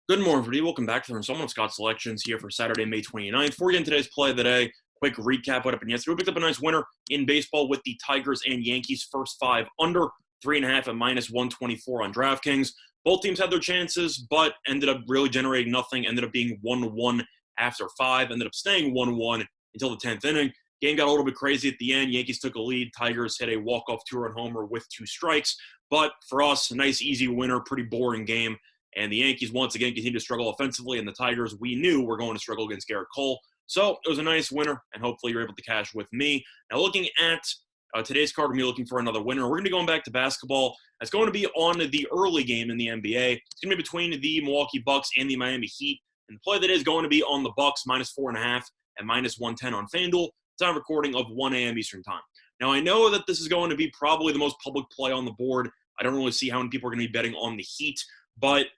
Good morning, everybody. Welcome back to the installment of Scott Selections here for Saturday, May 29th. Before we get into today's play of the day, quick recap what happened yesterday. We picked up a nice winner in baseball with the Tigers and Yankees first five under 3.5 at minus 124 on DraftKings. Both teams had their chances, but ended up really generating nothing. Ended up being 1-1 after five. Ended up staying 1-1 until the 10th inning. Game got a little bit crazy at the end. Yankees took a lead. Tigers hit a walk-off two-run homer with two strikes. But for us, a nice, easy winner. Pretty boring game. And the Yankees, once again, continue to struggle offensively. And the Tigers, we knew were going to struggle against Garrett Cole. So it was a nice winner, and hopefully you're able to cash with me. Now, looking at today's card, we're going to be looking for another winner. We're going to be going back to basketball. It's going to be on the early game in the NBA. It's going to be between the Milwaukee Bucks and the Miami Heat. And the play that is going to be on the Bucks, minus 4.5 and minus 110 on FanDuel. Time recording of 1 a.m. Eastern Time. Now, I know that this is going to be probably the most public play on the board. I don't really see how many people are going to be betting on the Heat, but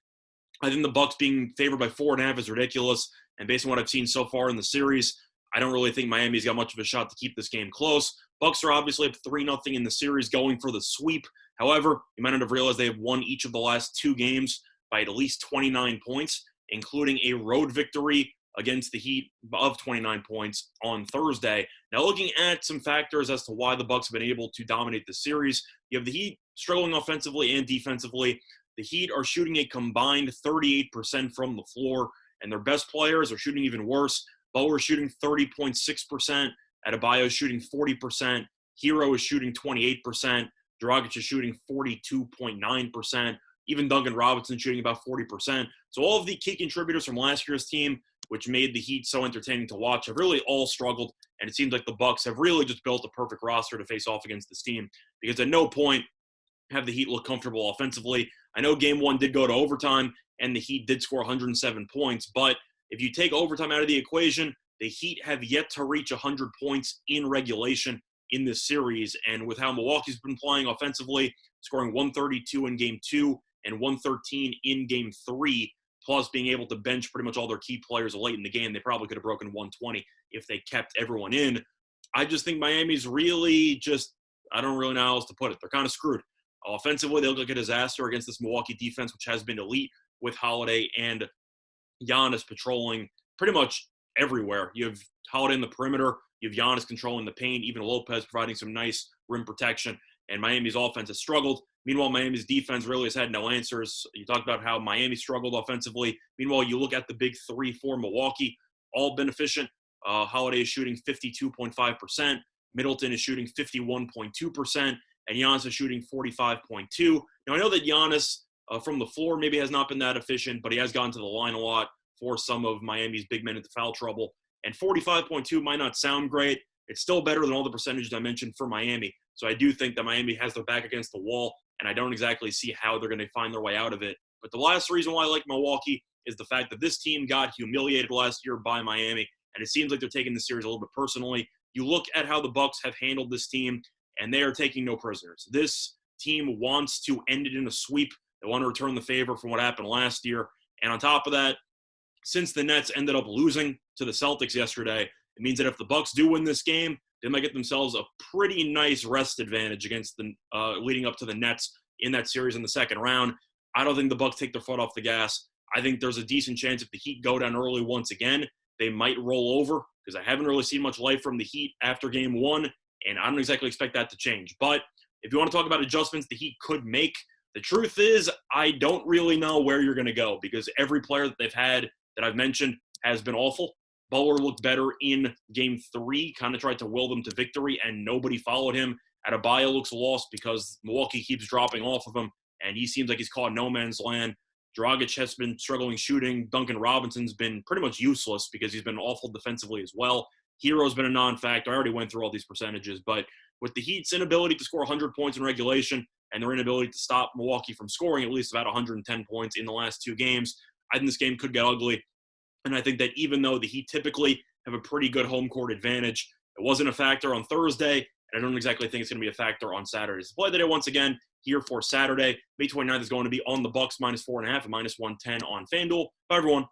I think the Bucks being favored by 4.5 is ridiculous. And based on what I've seen so far in the series, I don't really think Miami's got much of a shot to keep this game close. Bucks are obviously up 3-0 in the series, going for the sweep. However, you might not have realized they have won each of the last two games by at least 29 points, including a road victory against the Heat of 29 points on Thursday. Now, looking at some factors as to why the Bucks have been able to dominate the series, you have the Heat struggling offensively and defensively. The Heat are shooting a combined 38% from the floor, and their best players are shooting even worse. Bower's shooting 30.6%, Adebayo's shooting 40%, Hero is shooting 28%, Dragic is shooting 42.9%, even Duncan Robinson shooting about 40%. So all of the key contributors from last year's team, which made the Heat so entertaining to watch, have really all struggled, and it seems like the Bucks have really just built a perfect roster to face off against this team, because at no point have the Heat look comfortable offensively. I know game one did go to overtime, and the Heat did score 107 points, but if you take overtime out of the equation, the Heat have yet to reach 100 points in regulation in this series, and with how Milwaukee's been playing offensively, scoring 132 in game two and 113 in game three, plus being able to bench pretty much all their key players late in the game, they probably could have broken 120 if they kept everyone in. I just think Miami's really just, I don't really know how else to put it. They're kind of screwed. Offensively, they look like a disaster against this Milwaukee defense, which has been elite with Holiday and Giannis patrolling pretty much everywhere. You have Holiday in the perimeter. You have Giannis controlling the paint, even Lopez providing some nice rim protection. And Miami's offense has struggled. Meanwhile, Miami's defense really has had no answers. You talked about how Miami struggled offensively. Meanwhile, you look at the big 3 for Milwaukee, all beneficent. Holiday is shooting 52.5%. Middleton is shooting 51.2%. And Giannis is shooting 45.2. Now, I know that Giannis from the floor maybe has not been that efficient, but he has gotten to the line a lot for some of Miami's big men into foul trouble. And 45.2 might not sound great. It's still better than all the percentages I mentioned for Miami. So I do think that Miami has their back against the wall, and I don't exactly see how they're going to find their way out of it. But the last reason why I like Milwaukee is the fact that this team got humiliated last year by Miami, and it seems like they're taking the series a little bit personally. You look at how the Bucks have handled this team, and they are taking no prisoners. This team wants to end it in a sweep. They want to return the favor from what happened last year. And on top of that, since the Nets ended up losing to the Celtics yesterday, it means that if the Bucks do win this game, they might get themselves a pretty nice rest advantage against the leading up to the Nets in that series in the second round. I don't think the Bucks take their foot off the gas. I think there's a decent chance if the Heat go down early once again, they might roll over, because I haven't really seen much life from the Heat after game one. And I don't exactly expect that to change. But if you want to talk about adjustments the Heat could make, the truth is I don't really know where you're going to go, because every player that they've had that I've mentioned has been awful. Butler looked better in game three, kind of tried to will them to victory, and nobody followed him. Adebayo looks lost because Milwaukee keeps dropping off of him, and he seems like he's caught no man's land. Dragic has been struggling shooting. Duncan Robinson's been pretty much useless because he's been awful defensively as well. Hero's been a non-factor. I already went through all these percentages, but with the Heat's inability to score 100 points in regulation and their inability to stop Milwaukee from scoring at least about 110 points in the last two games, I think this game could get ugly. And I think that even though the Heat typically have a pretty good home court advantage, it wasn't a factor on Thursday, and I don't exactly think it's going to be a factor on Saturday. So play the day once again here for Saturday. May 29th is going to be on the Bucks minus 4.5 and minus 110 on FanDuel. Bye, everyone.